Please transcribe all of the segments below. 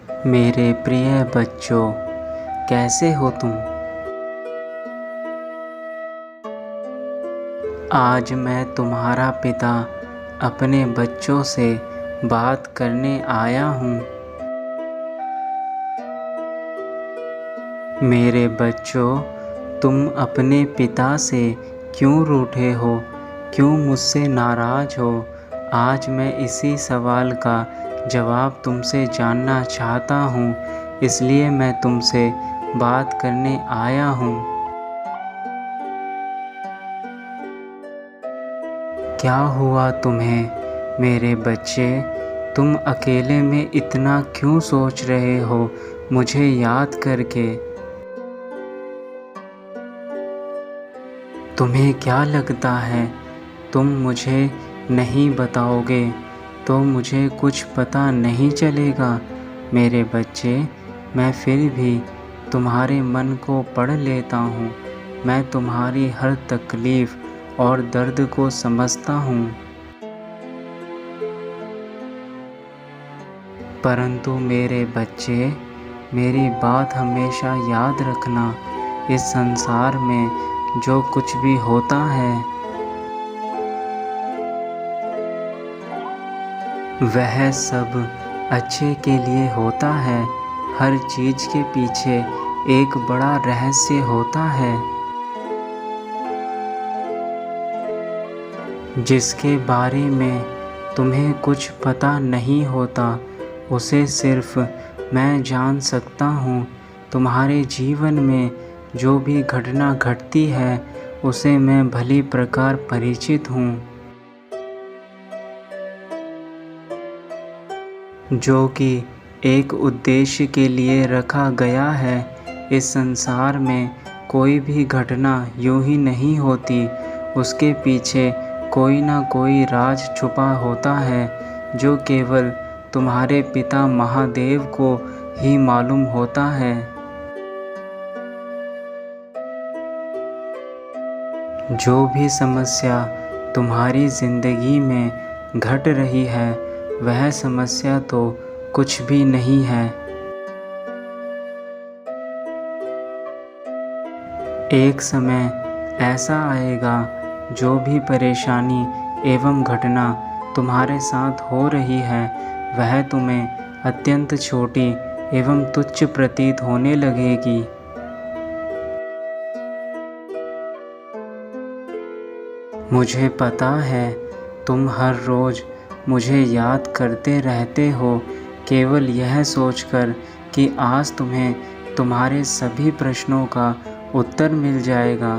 मेरे प्रिय बच्चों, कैसे हो तुम? आज मैं तुम्हारा पिता अपने बच्चों से बात करने आया हूँ। मेरे बच्चों, तुम अपने पिता से क्यों रूठे हो? क्यों मुझसे नाराज़ हो? आज मैं इसी सवाल का जवाब तुमसे जानना चाहता हूँ, इसलिए मैं तुमसे बात करने आया हूँ। क्या हुआ तुम्हें मेरे बच्चे? तुम अकेले में इतना क्यों सोच रहे हो मुझे याद करके? तुम्हें क्या लगता है तुम मुझे नहीं बताओगे तो मुझे कुछ पता नहीं चलेगा? मेरे बच्चे, मैं फिर भी तुम्हारे मन को पढ़ लेता हूँ। मैं तुम्हारी हर तकलीफ़ और दर्द को समझता हूँ। परंतु मेरे बच्चे, मेरी बात हमेशा याद रखना। इस संसार में जो कुछ भी होता है वह सब अच्छे के लिए होता है। हर चीज़ के पीछे एक बड़ा रहस्य होता है, जिसके बारे में तुम्हें कुछ पता नहीं होता। उसे सिर्फ मैं जान सकता हूँ। तुम्हारे जीवन में जो भी घटना घटती है उसे मैं भली प्रकार परिचित हूँ, जो कि एक उद्देश्य के लिए रखा गया है। इस संसार में कोई भी घटना यूं ही नहीं होती, उसके पीछे कोई ना कोई राज छुपा होता है जो केवल तुम्हारे पिता महादेव को ही मालूम होता है। जो भी समस्या तुम्हारी ज़िंदगी में घट रही है वह समस्या तो कुछ भी नहीं है। एक समय ऐसा आएगा जो भी परेशानी एवं घटना तुम्हारे साथ हो रही है वह तुम्हें अत्यंत छोटी एवं तुच्छ प्रतीत होने लगेगी। मुझे पता है तुम हर रोज़ मुझे याद करते रहते हो, केवल यह सोचकर कि आज तुम्हें तुम्हारे सभी प्रश्नों का उत्तर मिल जाएगा।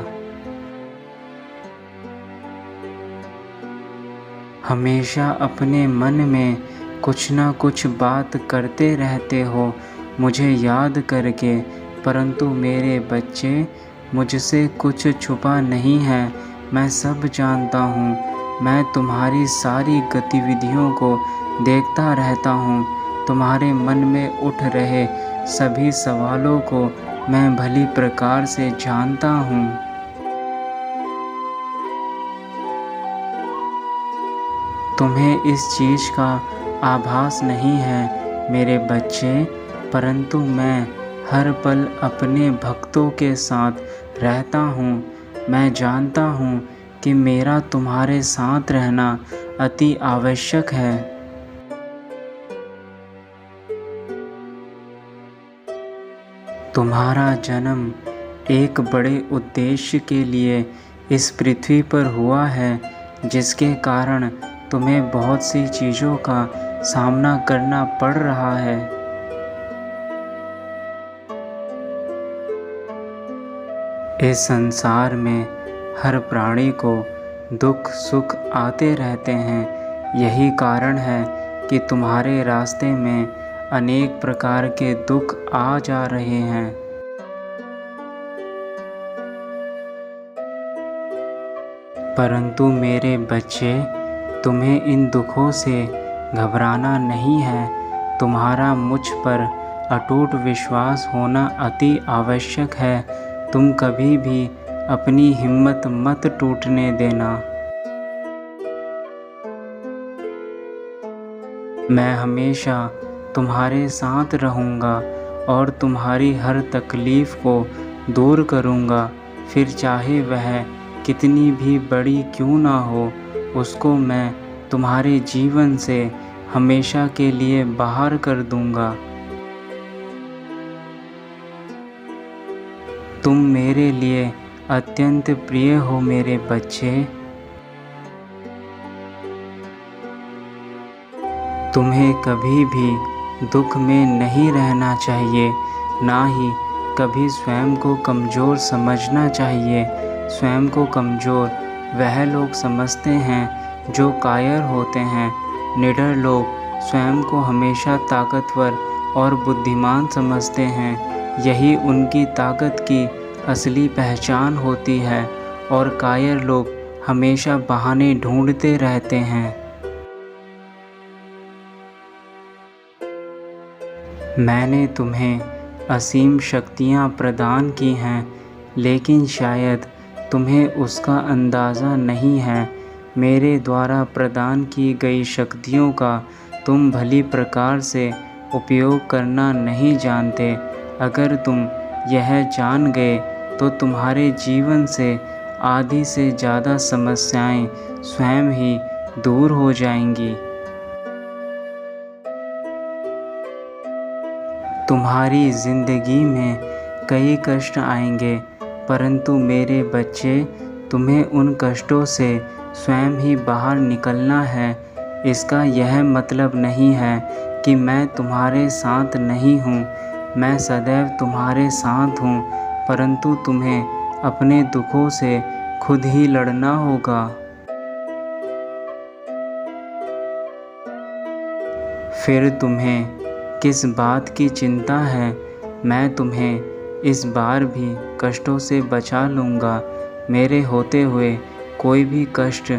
हमेशा अपने मन में कुछ ना कुछ बात करते रहते हो मुझे याद करके, परंतु मेरे बच्चे, मुझसे कुछ छुपा नहीं है। मैं सब जानता हूँ। मैं तुम्हारी सारी गतिविधियों को देखता रहता हूँ। तुम्हारे मन में उठ रहे सभी सवालों को मैं भली प्रकार से जानता हूँ। तुम्हें इस चीज़ का आभास नहीं है मेरे बच्चे, परंतु मैं हर पल अपने भक्तों के साथ रहता हूँ। मैं जानता हूँ कि मेरा तुम्हारे साथ रहना अति आवश्यक है। तुम्हारा जन्म एक बड़े उद्देश्य के लिए इस पृथ्वी पर हुआ है, जिसके कारण तुम्हें बहुत सी चीज़ों का सामना करना पड़ रहा है। इस संसार में हर प्राणी को दुख सुख आते रहते हैं। यही कारण है कि तुम्हारे रास्ते में अनेक प्रकार के दुख आ जा रहे हैं। परंतु मेरे बच्चे, तुम्हें इन दुखों से घबराना नहीं है। तुम्हारा मुझ पर अटूट विश्वास होना अति आवश्यक है। तुम कभी भी अपनी हिम्मत मत टूटने देना। मैं हमेशा तुम्हारे साथ रहूँगा और तुम्हारी हर तकलीफ़ को दूर करूँगा। फिर चाहे वह कितनी भी बड़ी क्यों ना हो, उसको मैं तुम्हारे जीवन से हमेशा के लिए बाहर कर दूँगा। तुम मेरे लिए अत्यंत प्रिय हो मेरे बच्चे। तुम्हें कभी भी दुख में नहीं रहना चाहिए, ना ही कभी स्वयं को कमज़ोर समझना चाहिए। स्वयं को कमज़ोर वह लोग समझते हैं जो कायर होते हैं। निडर लोग स्वयं को हमेशा ताकतवर और बुद्धिमान समझते हैं। यही उनकी ताकत की असली पहचान होती है और कायर लोग हमेशा बहाने ढूंढते रहते हैं। मैंने तुम्हें असीम शक्तियाँ प्रदान की हैं, लेकिन शायद तुम्हें उसका अंदाज़ा नहीं है। मेरे द्वारा प्रदान की गई शक्तियों का तुम भली प्रकार से उपयोग करना नहीं जानते। अगर तुम यह जान गए तो तुम्हारे जीवन से आधी से ज़्यादा समस्याएं स्वयं ही दूर हो जाएंगी। तुम्हारी ज़िंदगी में कई कष्ट आएंगे, परंतु मेरे बच्चे, तुम्हें उन कष्टों से स्वयं ही बाहर निकलना है। इसका यह मतलब नहीं है कि मैं तुम्हारे साथ नहीं हूँ। मैं सदैव तुम्हारे साथ हूँ, परंतु तुम्हें अपने दुखों से खुद ही लड़ना होगा। फिर तुम्हें किस बात की चिंता है? मैं तुम्हें इस बार भी कष्टों से बचा लूँगा। मेरे होते हुए कोई भी कष्ट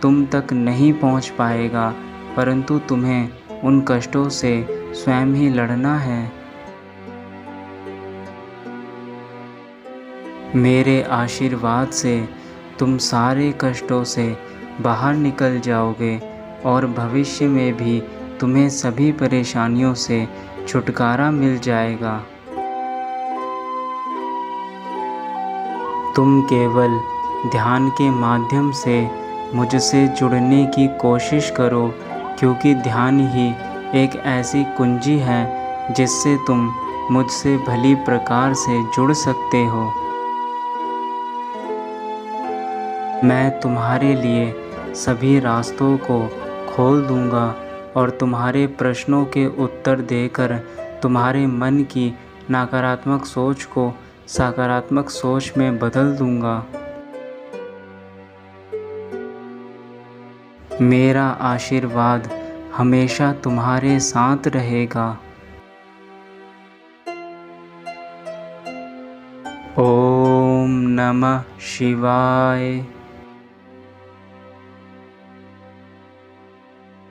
तुम तक नहीं पहुँच पाएगा, परंतु तुम्हें उन कष्टों से स्वयं ही लड़ना है। मेरे आशीर्वाद से तुम सारे कष्टों से बाहर निकल जाओगे और भविष्य में भी तुम्हें सभी परेशानियों से छुटकारा मिल जाएगा। तुम केवल ध्यान के माध्यम से मुझसे जुड़ने की कोशिश करो, क्योंकि ध्यान ही एक ऐसी कुंजी है जिससे तुम मुझसे भली प्रकार से जुड़ सकते हो। मैं तुम्हारे लिए सभी रास्तों को खोल दूंगा और तुम्हारे प्रश्नों के उत्तर देकर तुम्हारे मन की नकारात्मक सोच को सकारात्मक सोच में बदल दूंगा। मेरा आशीर्वाद हमेशा तुम्हारे साथ रहेगा। ओम नमः शिवाय।